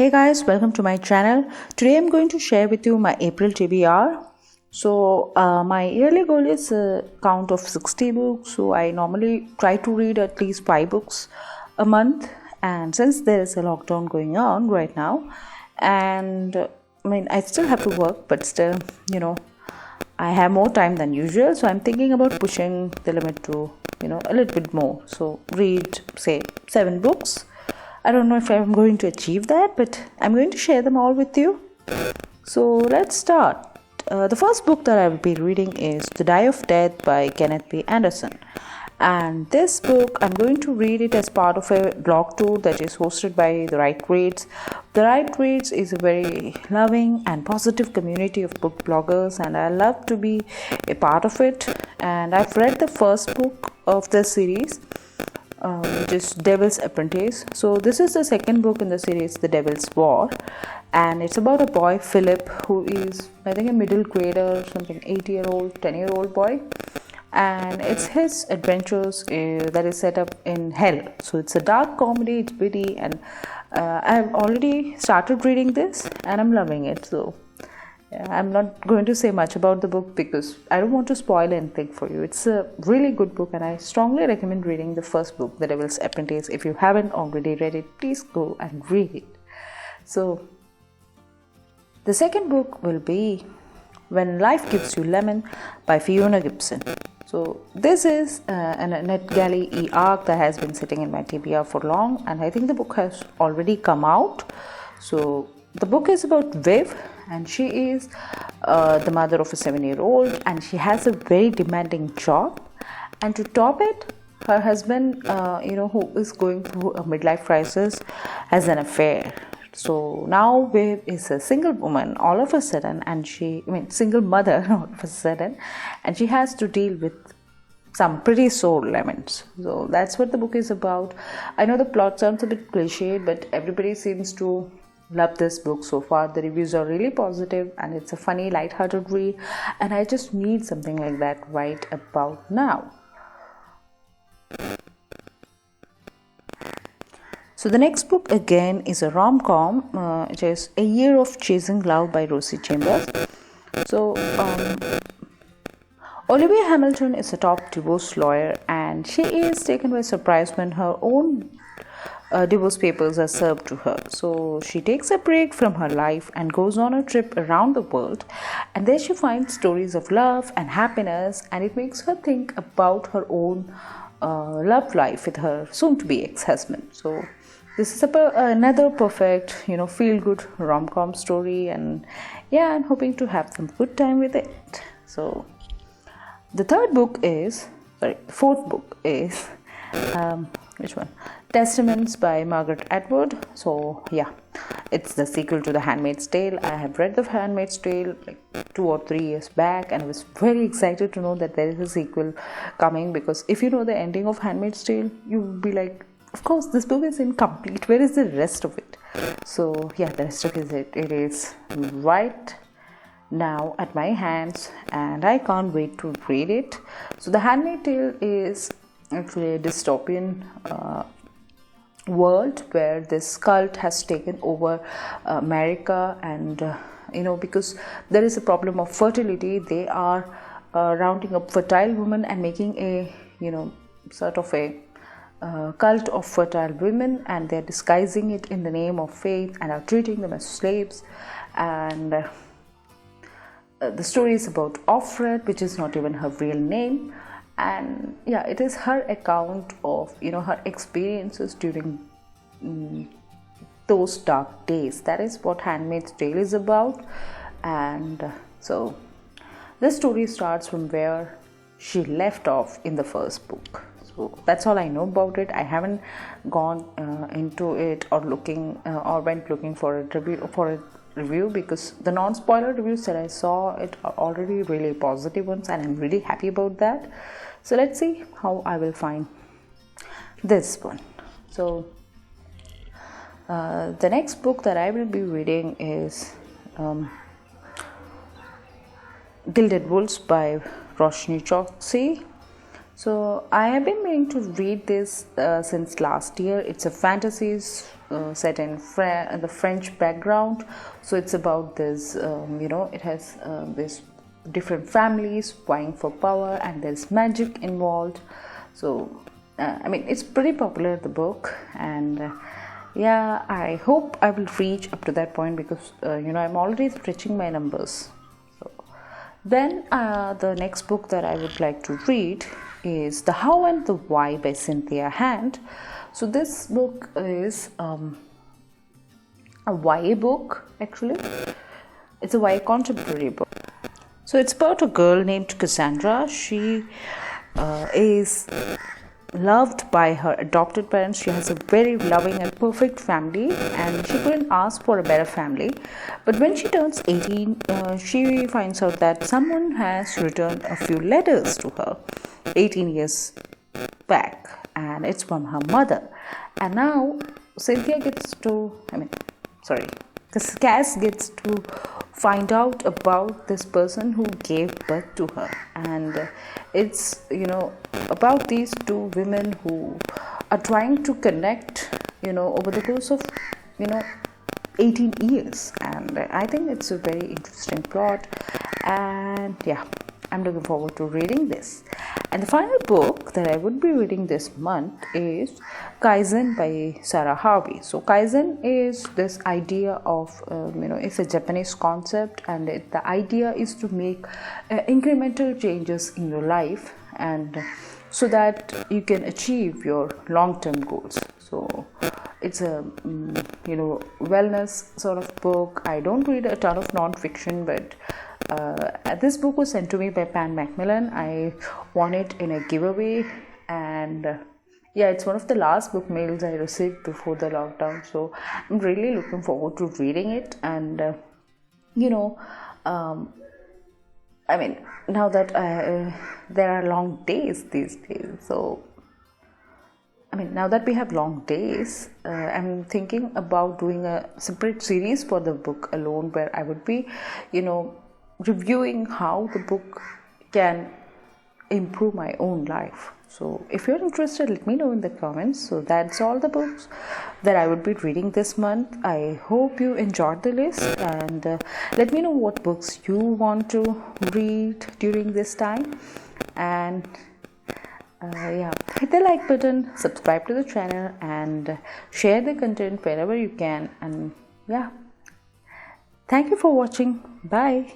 Hey guys, welcome to my channel. Today I'm going to share with you my April TBR. My yearly goal is a count of 60 books. So I normally try to read at least 5 books a month. And since there is a lockdown going on right now, and I still have to work, but still, I have more time than usual. So I'm thinking about pushing the limit to, a little bit more. So read, say, 7 books. I don't know if I'm going to achieve that, but I'm going to share them all with you. So let's start. The first book that I will be reading is The Dye of Death by Kenneth B. Anderson. And this book, I'm going to read it as part of a blog tour that is hosted by The Right Reads. The Right Reads is a very loving and positive community of book bloggers, and I love to be a part of it. And I've read the first book of the series, which is Devils Apprentice. So this is the second book in the series, The Devil's War, and it's about a boy, Philip, who is, I think, a middle grader, something, 8-year-old, 10-year-old boy, and it's his adventures that is set up in hell. So it's a dark comedy, it's witty, and I've already started reading this and I'm loving it. So I'm not going to say much about the book because I don't want to spoil anything for you. It's a really good book and I strongly recommend reading the first book, The Devil's Apprentice. If you haven't already read it, please go and read it. So the second book will be When Life Gives You Lemon by Fiona Gibson. So this is an NetGalley arc that has been sitting in my TBR for long, and I think the book has already come out. So the book is about Viv, and she is the mother of a 7-year-old, and she has a very demanding job. And to top it, her husband, who is going through a midlife crisis, has an affair. So now Viv is a single woman all of a sudden, and single mother all of a sudden, and she has to deal with some pretty sour lemons. So that's what the book is about. I know the plot sounds a bit cliche, but everybody seems to love this book so far. The reviews are really positive, and it's a funny, light-hearted read, and I just need something like that right about now. So the next book again is a rom-com. It is A Year of Chasing Love by Rosie Chambers. So Olivia Hamilton is a top divorce lawyer, and she is taken by surprise when her own divorce papers are served to her. So she takes a break from her life and goes on a trip around the world, and there she finds stories of love and happiness, and it makes her think about her own love life with her soon-to-be ex-husband. So this is another perfect, feel-good rom-com story, and I'm hoping to have some good time with it. So the fourth book is which one? Testaments by Margaret Atwood. So it's the sequel to The Handmaid's Tale. I have read The Handmaid's Tale like 2 or 3 years back, and I was very excited to know that there is a sequel coming, because if you know the ending of Handmaid's Tale, you would be like, of course, this book is incomplete. Where is the rest of it? So the rest of it is right now at my hands, and I can't wait to read it. So The Handmaid's Tale is actually a dystopian world where this cult has taken over America, and because there is a problem of fertility, they are rounding up fertile women and making a sort of a cult of fertile women, and they're disguising it in the name of faith and are treating them as slaves. And the story is about Offred, which is not even her real name, and it is her account of her experiences during those dark days. That is what Handmaid's Tale is about. And so this story starts from where she left off in the first book. So that's all I know about it. I haven't gone into it or went looking for a review because the non-spoiler reviews that I saw it are already really positive ones, and I'm really happy about that. So let's see how I will find this one. So the next book that I will be reading is Gilded Wolves by Roshni Chokshi. So I have been meaning to read this since last year. It's a fantasy set in the French background. So it's about this, it has this different families vying for power, and there's magic involved. So it's pretty popular, the book, and yeah, I hope I will reach up to that point, because I'm already stretching my numbers. So then the next book that I would like to read is The How and the Why by Cynthia Hand. So this book is a YA book, actually. It's a YA contemporary book. So it's about a girl named Cassandra. She is loved by her adopted parents. She has a very loving and perfect family, and she couldn't ask for a better family. But when she turns 18, she finds out that someone has returned a few letters to her 18 years back, and it's from her mother. And now Cynthia gets to, Cass gets to find out about this person who gave birth to her, and it's about these two women who are trying to connect over the course of 18 years, and I think it's a very interesting plot, and yeah, I'm looking forward to reading this. And the final book that I would be reading this month is Kaizen by Sarah Harvey. So Kaizen is this idea of, it's a Japanese concept, and the idea is to make incremental changes in your life, and so that you can achieve your long-term goals. So it's a wellness sort of book. I don't read a ton of non-fiction, but this book was sent to me by Pan Macmillan. I won it in a giveaway, and it's one of the last book mails I received before the lockdown. So I'm really looking forward to reading it. And now that there are long days these days, so now that we have long days, I'm thinking about doing a separate series for the book alone, where I would be reviewing how the book can improve my own life. So if you're interested, let me know in the comments. So that's all the books that I would be reading this month. I hope you enjoyed the list, and let me know what books you want to read during this time. And hit the like button, subscribe to the channel, and share the content wherever you can. And thank you for watching. Bye.